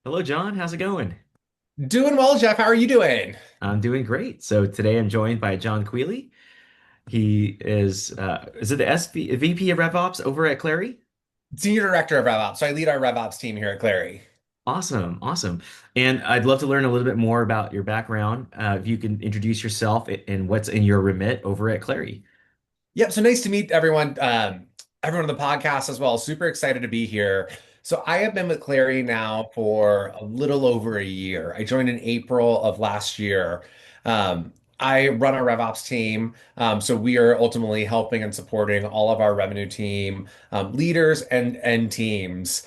Hello, John. How's it going? Doing well, Jeff. How are you doing? I'm doing great. So today I'm joined by John Queally. He is it the VP of RevOps over at Clari? Senior Director of RevOps. So I lead our RevOps team here at Clari. Awesome, awesome. And I'd love to learn a little bit more about your background. If you can introduce yourself and what's in your remit over at Clari. Yep. So nice to meet everyone, everyone on the podcast as well. Super excited to be here. So I have been with Clary now for a little over a year. I joined in April of last year. I run our RevOps team. So we are ultimately helping and supporting all of our revenue team leaders and teams.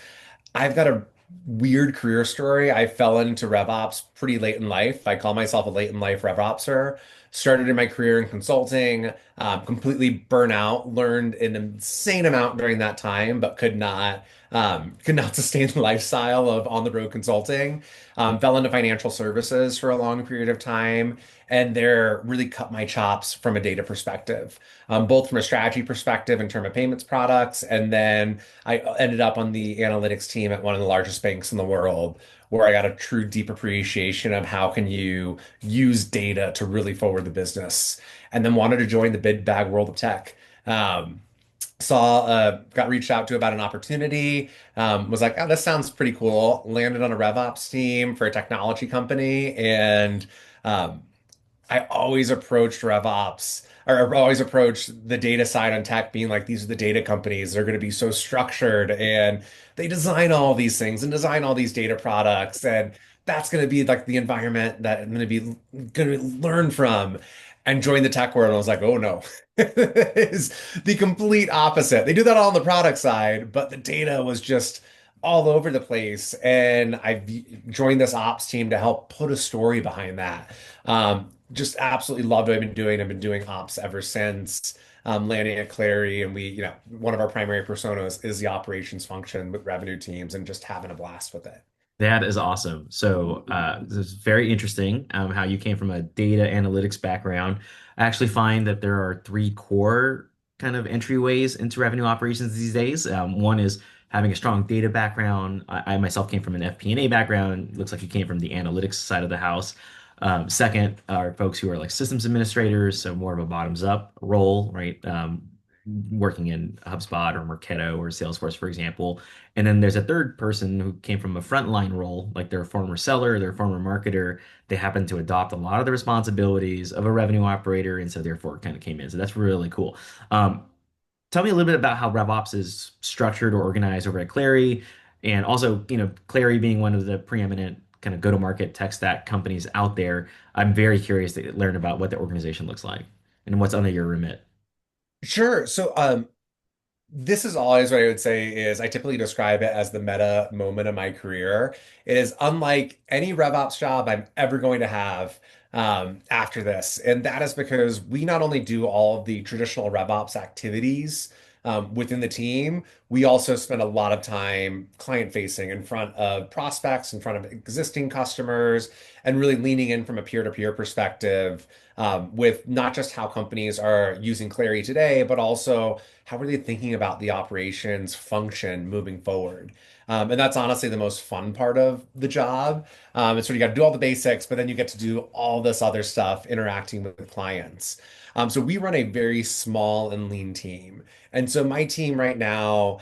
I've got a weird career story. I fell into RevOps pretty late in life. I call myself a late in life RevOpser. Started in my career in consulting, completely burnout, learned an insane amount during that time, but could not sustain the lifestyle of on the road consulting. Fell into financial services for a long period of time, and there really cut my chops from a data perspective, both from a strategy perspective in terms of payments products, and then I ended up on the analytics team at one of the largest banks in the world, where I got a true deep appreciation of how can you use data to really forward the business, and then wanted to join the big bag world of tech. Um, got reached out to about an opportunity, was like, oh, this sounds pretty cool. Landed on a RevOps team for a technology company, and um, I always approached RevOps or always approached the data side on tech being like, these are the data companies. They're going to be so structured and they design all these things and design all these data products. And that's going to be like the environment that I'm going to learn from and join the tech world. And I was like, oh no, is the complete opposite. They do that all on the product side, but the data was just all over the place. And I joined this ops team to help put a story behind that. Just absolutely loved what I've been doing. I've been doing ops ever since landing at Clary, and one of our primary personas is the operations function with revenue teams, and just having a blast with it. That is awesome. So this is very interesting how you came from a data analytics background. I actually find that there are three core kind of entryways into revenue operations these days. One is having a strong data background. I myself came from an FP&A background. Looks like you came from the analytics side of the house. Second are folks who are like systems administrators, so more of a bottoms up role, right? Working in HubSpot or Marketo or Salesforce, for example. And then there's a third person who came from a frontline role, like they're a former seller, they're a former marketer. They happen to adopt a lot of the responsibilities of a revenue operator, and so therefore kind of came in. So that's really cool. Um, Tell me a little bit about how RevOps is structured or organized over at Clari, and also, Clari being one of the preeminent kind of go-to-market tech stack companies out there. I'm very curious to learn about what the organization looks like and what's under your remit. Sure. This is always what I would say is I typically describe it as the meta moment of my career. It is unlike any RevOps job I'm ever going to have after this. And that is because we not only do all of the traditional RevOps activities within the team, we also spend a lot of time client facing in front of prospects, in front of existing customers, and really leaning in from a peer-to-peer perspective with not just how companies are using Clary today, but also how are they thinking about the operations function moving forward? And that's honestly the most fun part of the job. It's sort of you got to do all the basics, but then you get to do all this other stuff interacting with clients. So we run a very small and lean team. And so my team right now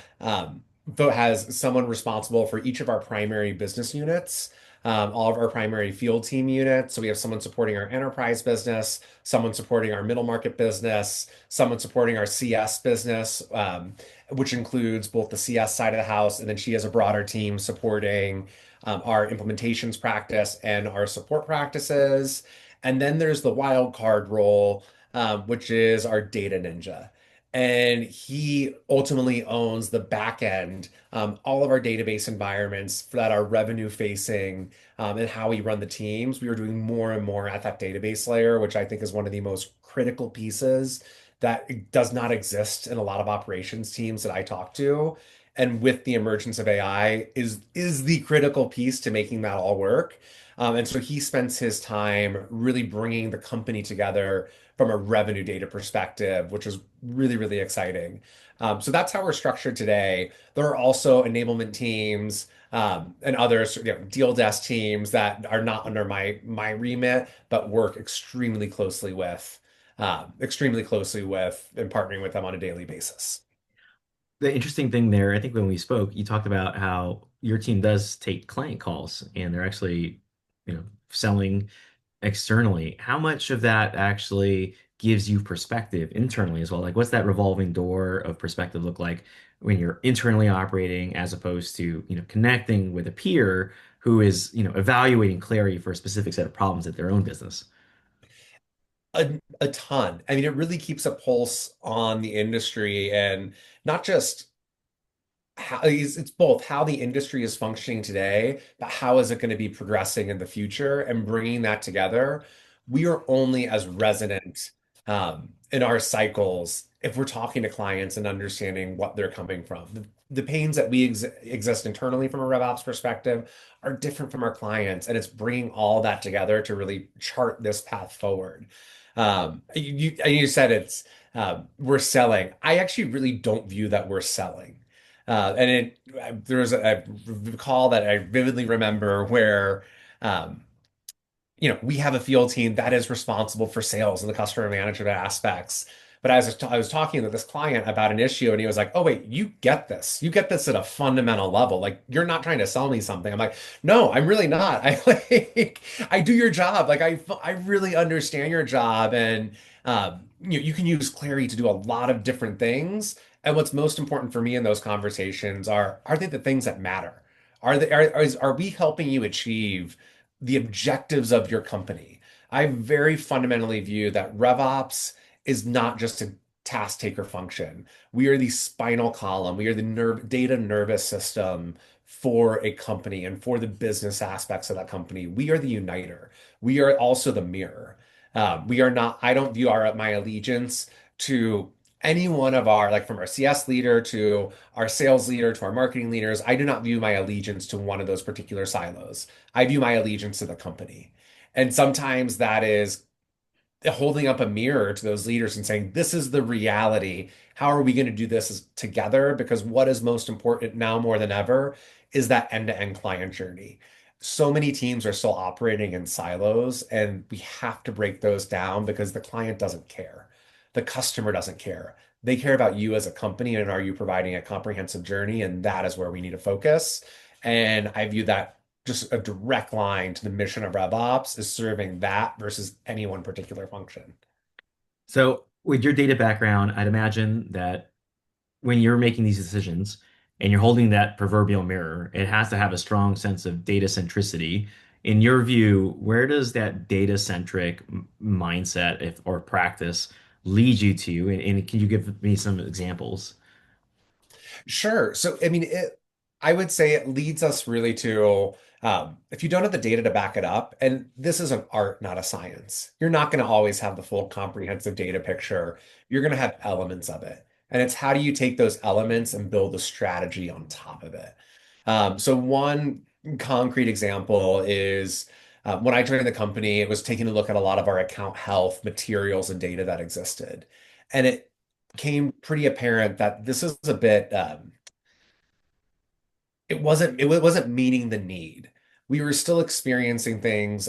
has someone responsible for each of our primary business units. All of our primary field team units. So we have someone supporting our enterprise business, someone supporting our middle market business, someone supporting our CS business, which includes both the CS side of the house, and then she has a broader team supporting our implementations practice and our support practices. And then there's the wild card role, which is our data ninja. And he ultimately owns the back end, all of our database environments that are revenue facing, and how we run the teams. We are doing more and more at that database layer, which I think is one of the most critical pieces that does not exist in a lot of operations teams that I talk to. And with the emergence of AI is the critical piece to making that all work. And so he spends his time really bringing the company together from a revenue data perspective, which is really, really exciting. So that's how we're structured today. There are also enablement teams and others, deal desk teams that are not under my remit, but work extremely closely with and partnering with them on a daily basis. The interesting thing there, I think when we spoke, you talked about how your team does take client calls and they're actually, selling externally. How much of that actually gives you perspective internally as well? Like, what's that revolving door of perspective look like when you're internally operating as opposed to, connecting with a peer who is, evaluating Clari for a specific set of problems at their own business? A ton. I mean, it really keeps a pulse on the industry and not just how it's both how the industry is functioning today, but how is it going to be progressing in the future and bringing that together. We are only as resonant in our cycles if we're talking to clients and understanding what they're coming from. The pains that we exist internally from a RevOps perspective are different from our clients, and it's bringing all that together to really chart this path forward. You said it's we're selling. I actually really don't view that we're selling. There was a call that I vividly remember where, um, we have a field team that is responsible for sales and the customer management aspects. But I was talking to this client about an issue, and he was like, "Oh wait, you get this. You get this at a fundamental level. Like you're not trying to sell me something." I'm like, "No, I'm really not. I do your job. I really understand your job, and you can use Clary to do a lot of different things. And what's most important for me in those conversations are they the things that matter? Are we helping you achieve the objectives of your company? I very fundamentally view that RevOps is not just a task taker function. We are the spinal column. We are the data nervous system for a company and for the business aspects of that company. We are the uniter. We are also the mirror. We are not, I don't view my allegiance to any one of like from our CS leader to our sales leader to our marketing leaders. I do not view my allegiance to one of those particular silos. I view my allegiance to the company. And sometimes that is holding up a mirror to those leaders and saying, this is the reality. How are we going to do this together? Because what is most important now more than ever is that end-to-end client journey. So many teams are still operating in silos, and we have to break those down because the client doesn't care. The customer doesn't care. They care about you as a company and are you providing a comprehensive journey? And that is where we need to focus. And I view that just a direct line to the mission of RevOps is serving that versus any one particular function. So, with your data background, I'd imagine that when you're making these decisions and you're holding that proverbial mirror, it has to have a strong sense of data centricity. In your view, where does that data centric mindset or practice lead you to? And can you give me some examples? Sure. So, I mean, I would say it leads us really to if you don't have the data to back it up, and this is an art, not a science, you're not going to always have the full comprehensive data picture. You're going to have elements of it. And it's how do you take those elements and build a strategy on top of it? So, one concrete example is when I joined the company, it was taking a look at a lot of our account health materials and data that existed. And it became pretty apparent that this is a bit it wasn't meeting the need. We were still experiencing things.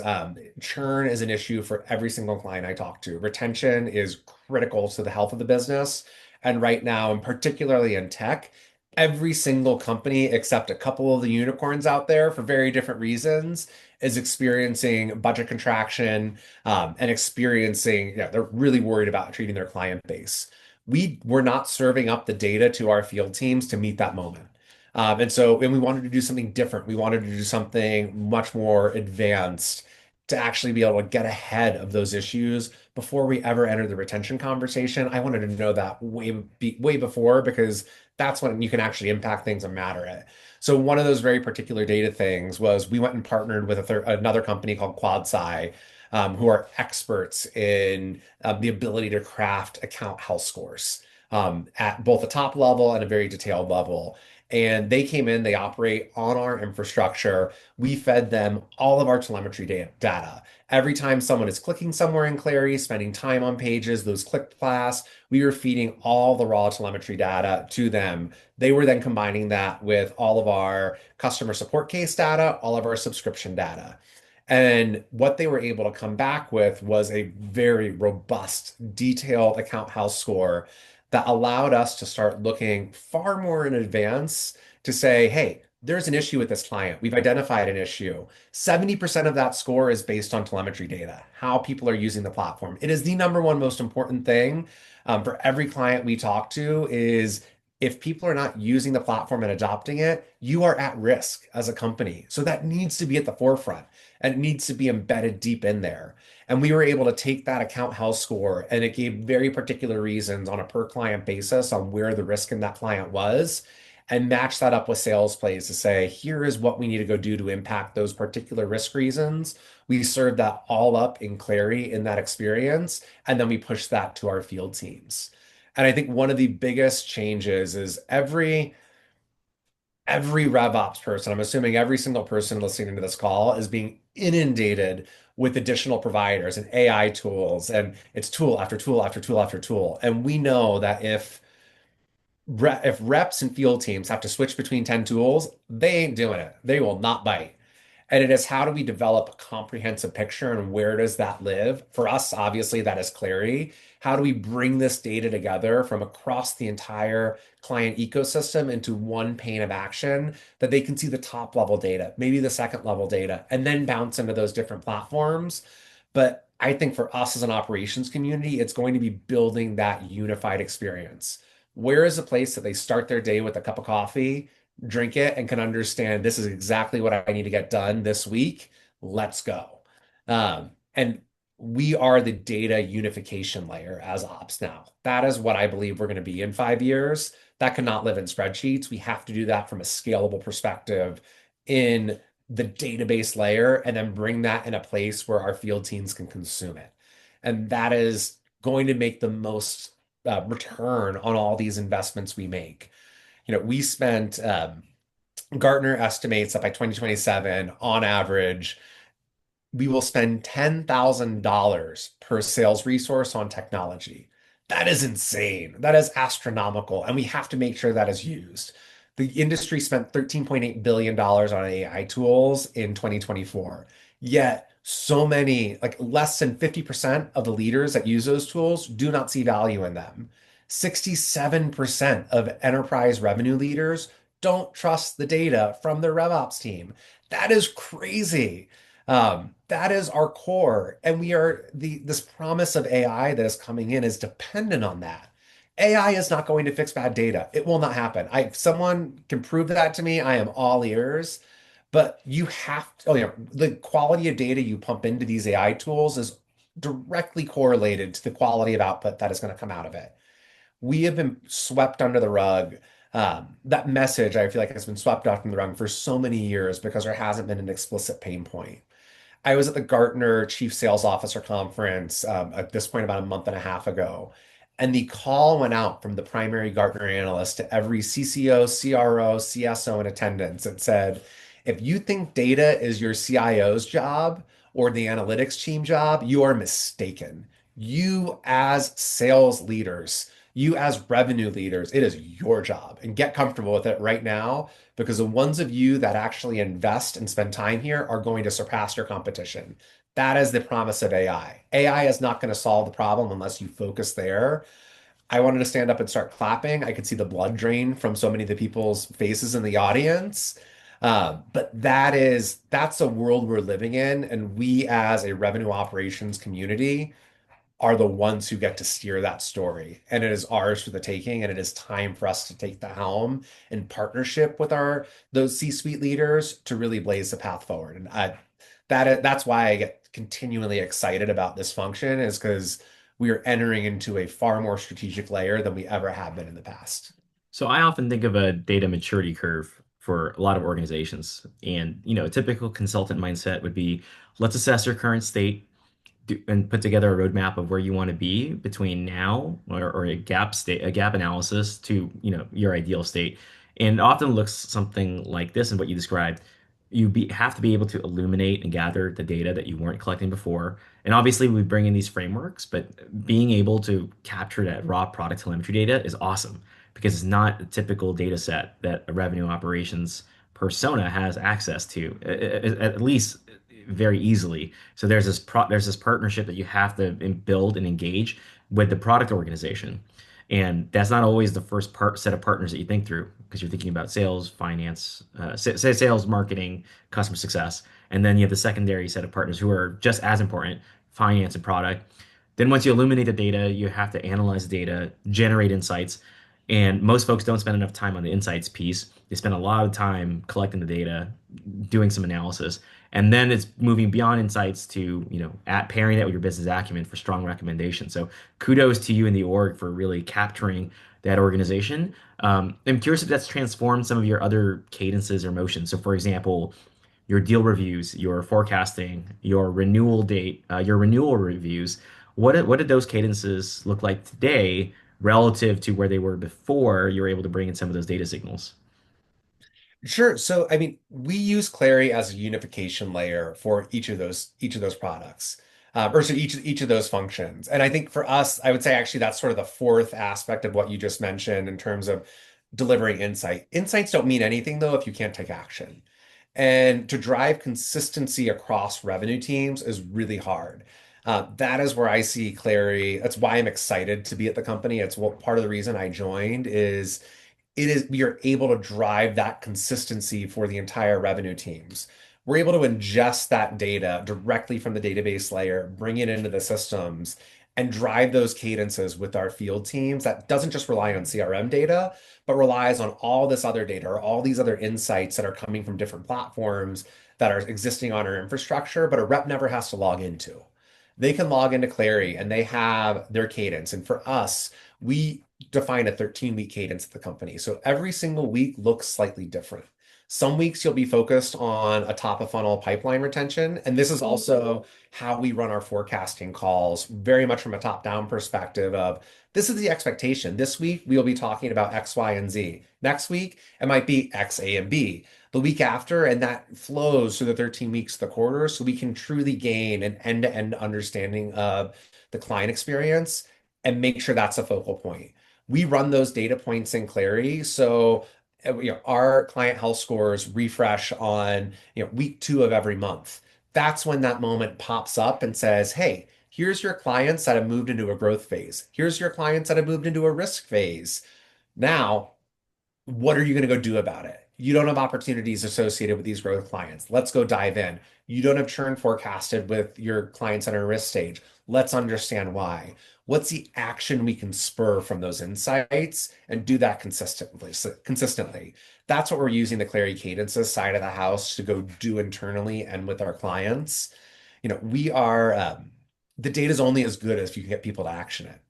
Churn is an issue for every single client I talk to. Retention is critical to the health of the business. And right now, and particularly in tech, every single company except a couple of the unicorns out there for very different reasons is experiencing budget contraction and experiencing, yeah, they're really worried about treating their client base. We were not serving up the data to our field teams to meet that moment. And we wanted to do something different. We wanted to do something much more advanced to actually be able to get ahead of those issues before we ever enter the retention conversation. I wanted to know that way before because that's when you can actually impact things and matter it. So one of those very particular data things was we went and partnered with another company called QuadSci, who are experts in the ability to craft account health scores at both a top level and a very detailed level. And they came in, they operate on our infrastructure. We fed them all of our telemetry data. Every time someone is clicking somewhere in Clari, spending time on pages, those clicked class, we were feeding all the raw telemetry data to them. They were then combining that with all of our customer support case data, all of our subscription data. And what they were able to come back with was a very robust, detailed account health score that allowed us to start looking far more in advance to say, hey, there's an issue with this client. We've identified an issue. 70% of that score is based on telemetry data, how people are using the platform. It is the number one most important thing for every client we talk to is if people are not using the platform and adopting it, you are at risk as a company. So that needs to be at the forefront and it needs to be embedded deep in there. And we were able to take that account health score and it gave very particular reasons on a per client basis on where the risk in that client was and match that up with sales plays to say, here is what we need to go do to impact those particular risk reasons. We serve that all up in Clari in that experience, and then we push that to our field teams. And I think one of the biggest changes is every RevOps person, I'm assuming every single person listening to this call is being inundated with additional providers and AI tools, and it's tool after tool after tool after tool. And we know that if reps and field teams have to switch between 10 tools, they ain't doing it. They will not bite. And it is how do we develop a comprehensive picture and where does that live? For us, obviously, that is clarity. How do we bring this data together from across the entire client ecosystem into one pane of action that they can see the top level data, maybe the second level data, and then bounce into those different platforms? But I think for us as an operations community, it's going to be building that unified experience. Where is a place that they start their day with a cup of coffee, drink it, and can understand this is exactly what I need to get done this week. Let's go. And we are the data unification layer as ops now. That is what I believe we're going to be in 5 years. That cannot live in spreadsheets. We have to do that from a scalable perspective in the database layer and then bring that in a place where our field teams can consume it. And that is going to make the most return on all these investments we make. We spent Gartner estimates that by 2027, on average, we will spend $10,000 per sales resource on technology. That is insane. That is astronomical. And we have to make sure that is used. The industry spent $13.8 billion on AI tools in 2024. Yet, so many, like less than 50% of the leaders that use those tools do not see value in them. 67% of enterprise revenue leaders don't trust the data from their RevOps team. That is crazy. That is our core, and we are this promise of AI that is coming in is dependent on that. AI is not going to fix bad data. It will not happen. If someone can prove that to me, I am all ears. But you have to, the quality of data you pump into these AI tools is directly correlated to the quality of output that is going to come out of it. We have been swept under the rug. That message, I feel like, has been swept under the rug for so many years because there hasn't been an explicit pain point. I was at the Gartner Chief Sales Officer Conference at this point about a month and a half ago, and the call went out from the primary Gartner analyst to every CCO, CRO, CSO in attendance. It said, if you think data is your CIO's job or the analytics team job, you are mistaken. You, as sales leaders, you, as revenue leaders, it is your job and get comfortable with it right now because the ones of you that actually invest and spend time here are going to surpass your competition. That is the promise of AI. AI is not going to solve the problem unless you focus there. I wanted to stand up and start clapping. I could see the blood drain from so many of the people's faces in the audience. But that's a world we're living in, and we as a revenue operations community are the ones who get to steer that story. And it is ours for the taking, and it is time for us to take the helm in partnership with our those C-suite leaders to really blaze the path forward. And that's why I get continually excited about this function is because we are entering into a far more strategic layer than we ever have been in the past. So I often think of a data maturity curve for a lot of organizations. And, a typical consultant mindset would be, let's assess your current state and put together a roadmap of where you want to be between now or a gap analysis to, your ideal state. And it often looks something like this in what you described. Have to be able to illuminate and gather the data that you weren't collecting before. And obviously, we bring in these frameworks, but being able to capture that raw product telemetry data is awesome because it's not a typical data set that a revenue operations persona has access to, at least very easily. So there's this partnership that you have to build and engage with the product organization. And that's not always the first set of partners that you think through because you're thinking about sales, finance, say sales, marketing, customer success. And then you have the secondary set of partners who are just as important, finance and product. Then once you illuminate the data, you have to analyze the data, generate insights. And most folks don't spend enough time on the insights piece. They spend a lot of time collecting the data, doing some analysis, and then it's moving beyond insights to, at pairing that with your business acumen for strong recommendations. So kudos to you and the org for really capturing that organization. I'm curious if that's transformed some of your other cadences or motions. So, for example, your deal reviews, your forecasting, your renewal date, your renewal reviews. What did those cadences look like today relative to where they were before you were able to bring in some of those data signals? Sure. So, I mean, we use Clari as a unification layer for each of those products, or so each of those functions. And I think for us, I would say actually that's sort of the fourth aspect of what you just mentioned in terms of delivering insight. Insights don't mean anything though if you can't take action. And to drive consistency across revenue teams is really hard. That is where I see Clari. That's why I'm excited to be at the company. It's what part of the reason I joined is we are able to drive that consistency for the entire revenue teams. We're able to ingest that data directly from the database layer, bring it into the systems, and drive those cadences with our field teams. That doesn't just rely on CRM data, but relies on all this other data or all these other insights that are coming from different platforms that are existing on our infrastructure, but a rep never has to log into. They can log into Clari and they have their cadence. And for us, we define a 13-week cadence at the company. So every single week looks slightly different. Some weeks you'll be focused on a top of funnel pipeline retention. And this is also how we run our forecasting calls, very much from a top down perspective of this is the expectation. This week we will be talking about X, Y, and Z. Next week it might be X, A, and B. The week after, and that flows through the 13 weeks of the quarter so we can truly gain an end-to-end understanding of the client experience and make sure that's a focal point. We run those data points in Clari. So, our client health scores refresh on, week 2 of every month. That's when that moment pops up and says, hey, here's your clients that have moved into a growth phase. Here's your clients that have moved into a risk phase. Now, what are you going to go do about it? You don't have opportunities associated with these growth clients. Let's go dive in. You don't have churn forecasted with your clients at a risk stage. Let's understand why. What's the action we can spur from those insights and do that consistently. That's what we're using the Clary Cadences side of the house to go do internally and with our clients. We are the data is only as good as you can get people to action it.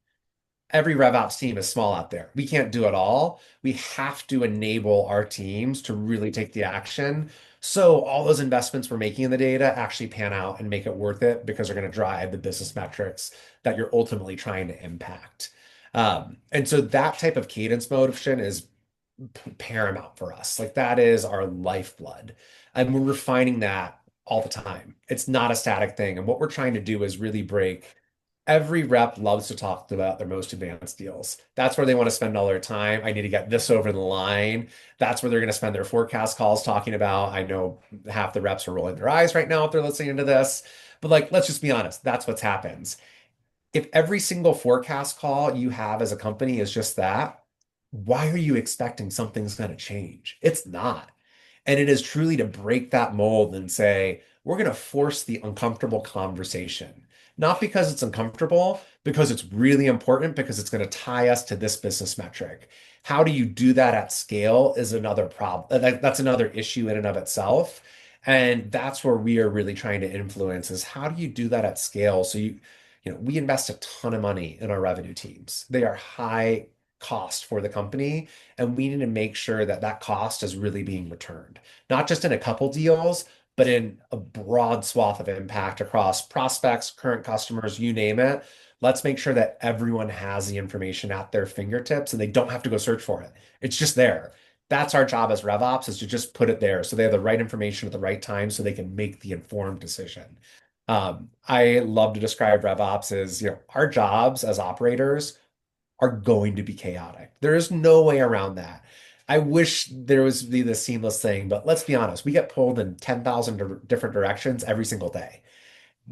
Every RevOps team is small out there. We can't do it all. We have to enable our teams to really take the action. So all those investments we're making in the data actually pan out and make it worth it because they're going to drive the business metrics that you're ultimately trying to impact. And so that type of cadence motion is paramount for us. Like that is our lifeblood. And we're refining that all the time. It's not a static thing. And what we're trying to do is really break. Every rep loves to talk about their most advanced deals. That's where they want to spend all their time. I need to get this over the line. That's where they're going to spend their forecast calls talking about. I know half the reps are rolling their eyes right now if they're listening to this. But like, let's just be honest, that's what happens. If every single forecast call you have as a company is just that, why are you expecting something's going to change? It's not. And it is truly to break that mold and say, we're going to force the uncomfortable conversation. Not because it's uncomfortable, because it's really important, because it's going to tie us to this business metric. How do you do that at scale is another problem. That's another issue in and of itself. And that's where we are really trying to influence is how do you do that at scale? So we invest a ton of money in our revenue teams. They are high cost for the company, and we need to make sure that that cost is really being returned, not just in a couple deals, but in a broad swath of impact across prospects, current customers, you name it. Let's make sure that everyone has the information at their fingertips and they don't have to go search for it. It's just there. That's our job as RevOps is to just put it there so they have the right information at the right time so they can make the informed decision. I love to describe RevOps as, our jobs as operators are going to be chaotic. There is no way around that. I wish there was be the seamless thing, but let's be honest, we get pulled in 10,000 different directions every single day.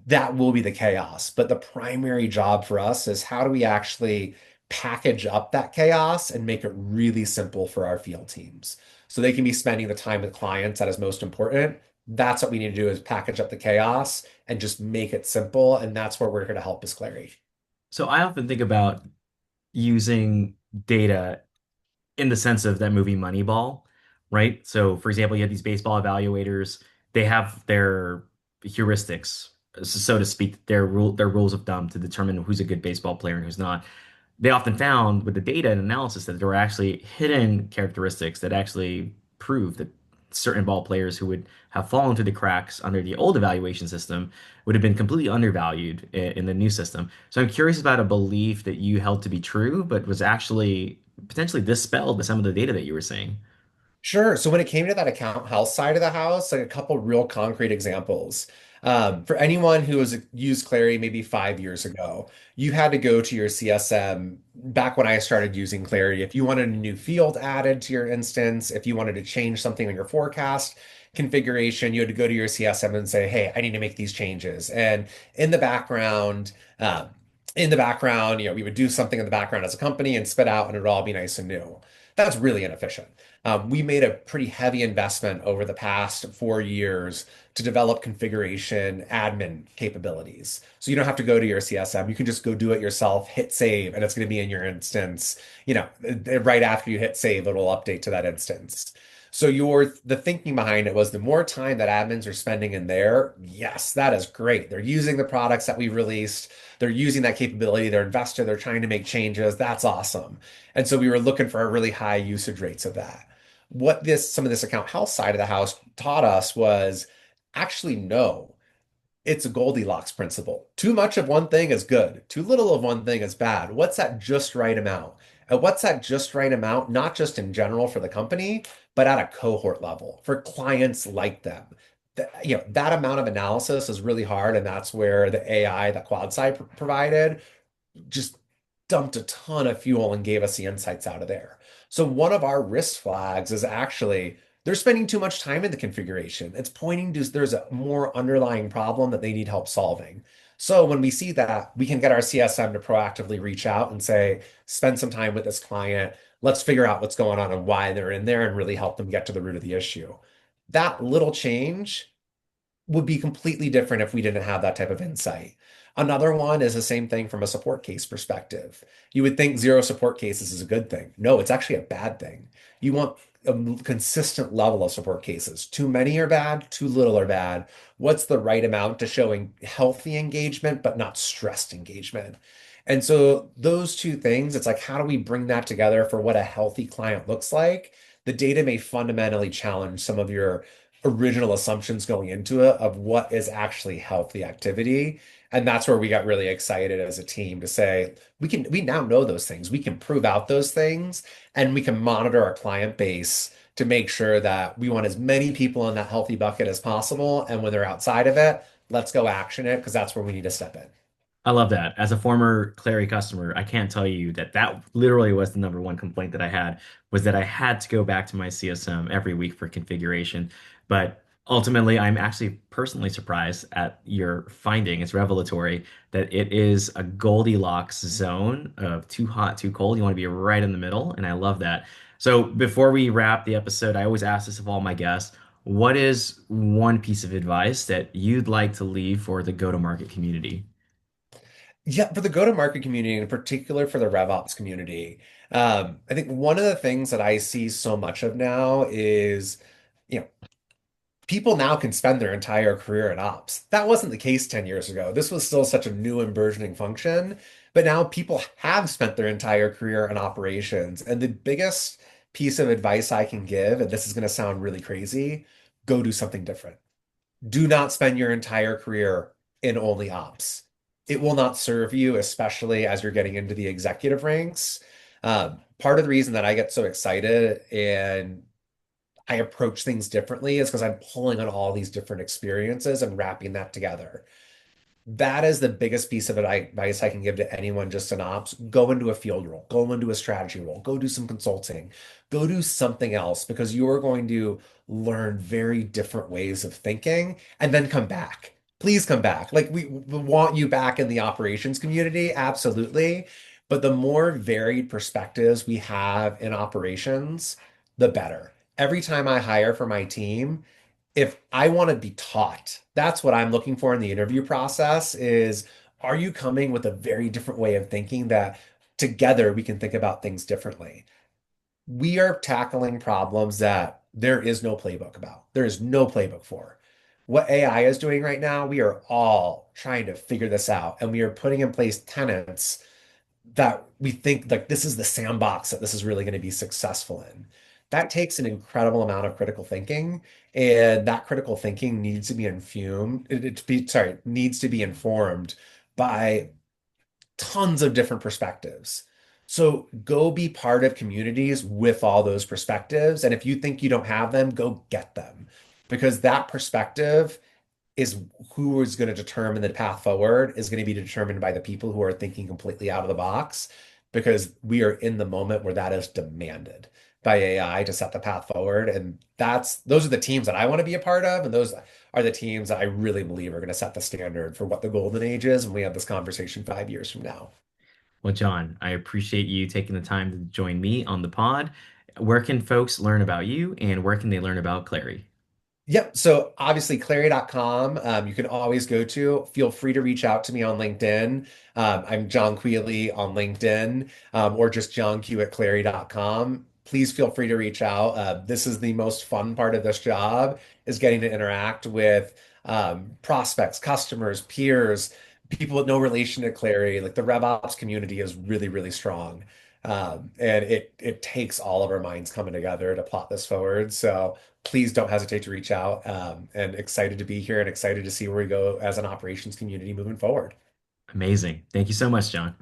That will be the chaos. But the primary job for us is how do we actually package up that chaos and make it really simple for our field teams so they can be spending the time with clients that is most important. That's what we need to do is package up the chaos and just make it simple. And that's where we're here to help as Clary. So I often think about using data in the sense of that movie Moneyball, right? So, for example, you have these baseball evaluators, they have their heuristics, so to speak, their rules of thumb to determine who's a good baseball player and who's not. They often found with the data and analysis that there were actually hidden characteristics that actually prove that certain ball players who would have fallen through the cracks under the old evaluation system would have been completely undervalued in the new system. So I'm curious about a belief that you held to be true, but was actually potentially dispelled by some of the data that you were saying. Sure. So when it came to that account health side of the house, like a couple real concrete examples. For anyone who has used Clari maybe 5 years ago, you had to go to your CSM back when I started using Clari. If you wanted a new field added to your instance, if you wanted to change something on your forecast configuration, you had to go to your CSM and say, "Hey, I need to make these changes." And in the background, we would do something in the background as a company and spit out, and it would all be nice and new. That's really inefficient. We made a pretty heavy investment over the past 4 years to develop configuration admin capabilities. So you don't have to go to your CSM. You can just go do it yourself, hit save, and it's going to be in your instance. Right after you hit save, it'll update to that instance. So the thinking behind it was the more time that admins are spending in there, yes, that is great. They're using the products that we released. They're using that capability. They're invested. They're trying to make changes. That's awesome. And so we were looking for really high usage rates of that. What some of this account health side of the house taught us was actually no, it's a Goldilocks principle. Too much of one thing is good. Too little of one thing is bad. What's that just right amount? And what's that just right amount, not just in general for the company, but at a cohort level for clients like them. That amount of analysis is really hard, and that's where the AI that QuadSci provided just dumped a ton of fuel and gave us the insights out of there. So one of our risk flags is actually they're spending too much time in the configuration. It's pointing to there's a more underlying problem that they need help solving. So when we see that, we can get our CSM to proactively reach out and say, spend some time with this client. Let's figure out what's going on and why they're in there and really help them get to the root of the issue. That little change would be completely different if we didn't have that type of insight. Another one is the same thing from a support case perspective. You would think zero support cases is a good thing. No, it's actually a bad thing. You want a consistent level of support cases. Too many are bad, too little are bad. What's the right amount to showing healthy engagement, but not stressed engagement? And so those two things, it's like, how do we bring that together for what a healthy client looks like? The data may fundamentally challenge some of your original assumptions going into it of what is actually healthy activity. And that's where we got really excited as a team to say, we now know those things. We can prove out those things and we can monitor our client base to make sure that we want as many people in that healthy bucket as possible. And when they're outside of it, let's go action it because that's where we need to step in. I love that. As a former Clary customer, I can't tell you that that literally was the number one complaint that I had was that I had to go back to my CSM every week for configuration. But ultimately, I'm actually personally surprised at your finding. It's revelatory that it is a Goldilocks zone of too hot, too cold. You want to be right in the middle, and I love that. So before we wrap the episode, I always ask this of all my guests. What is one piece of advice that you'd like to leave for the go-to-market community? Yeah, for the go-to-market community, in particular for the RevOps community, I think one of the things that I see so much of now is, you know, people now can spend their entire career in ops. That wasn't the case 10 years ago. This was still such a new and burgeoning function, but now people have spent their entire career in operations. And the biggest piece of advice I can give, and this is going to sound really crazy, go do something different. Do not spend your entire career in only ops. It will not serve you, especially as you're getting into the executive ranks. Part of the reason that I get so excited and I approach things differently is because I'm pulling on all these different experiences and wrapping that together. That is the biggest piece of advice I can give to anyone just in ops. Go into a field role, go into a strategy role, go do some consulting, go do something else because you are going to learn very different ways of thinking and then come back. Please come back. Like we want you back in the operations community, absolutely. But the more varied perspectives we have in operations, the better. Every time I hire for my team, if I want to be taught, that's what I'm looking for in the interview process is, are you coming with a very different way of thinking that together we can think about things differently? We are tackling problems that there is no playbook about. There is no playbook for. What AI is doing right now, we are all trying to figure this out, and we are putting in place tenets that we think like this is the sandbox that this is really going to be successful in. That takes an incredible amount of critical thinking, and that critical thinking needs to be needs to be informed by tons of different perspectives. So go be part of communities with all those perspectives. And if you think you don't have them, go get them because that perspective is who is going to determine the path forward is going to be determined by the people who are thinking completely out of the box because we are in the moment where that is demanded by AI to set the path forward. And those are the teams that I want to be a part of. And those are the teams that I really believe are going to set the standard for what the golden age is when we have this conversation 5 years from now. Well, John, I appreciate you taking the time to join me on the pod. Where can folks learn about you and where can they learn about Clary? Yep. So obviously, Clari.com, you can always go to. Feel free to reach out to me on LinkedIn. I'm John Queally on LinkedIn, or just John Q at Clari.com. Please feel free to reach out. This is the most fun part of this job is getting to interact with prospects, customers, peers, people with no relation to Clari. Like the RevOps community is really, really strong. And it takes all of our minds coming together to plot this forward. So please don't hesitate to reach out. And excited to be here and excited to see where we go as an operations community moving forward. Amazing. Thank you so much, John.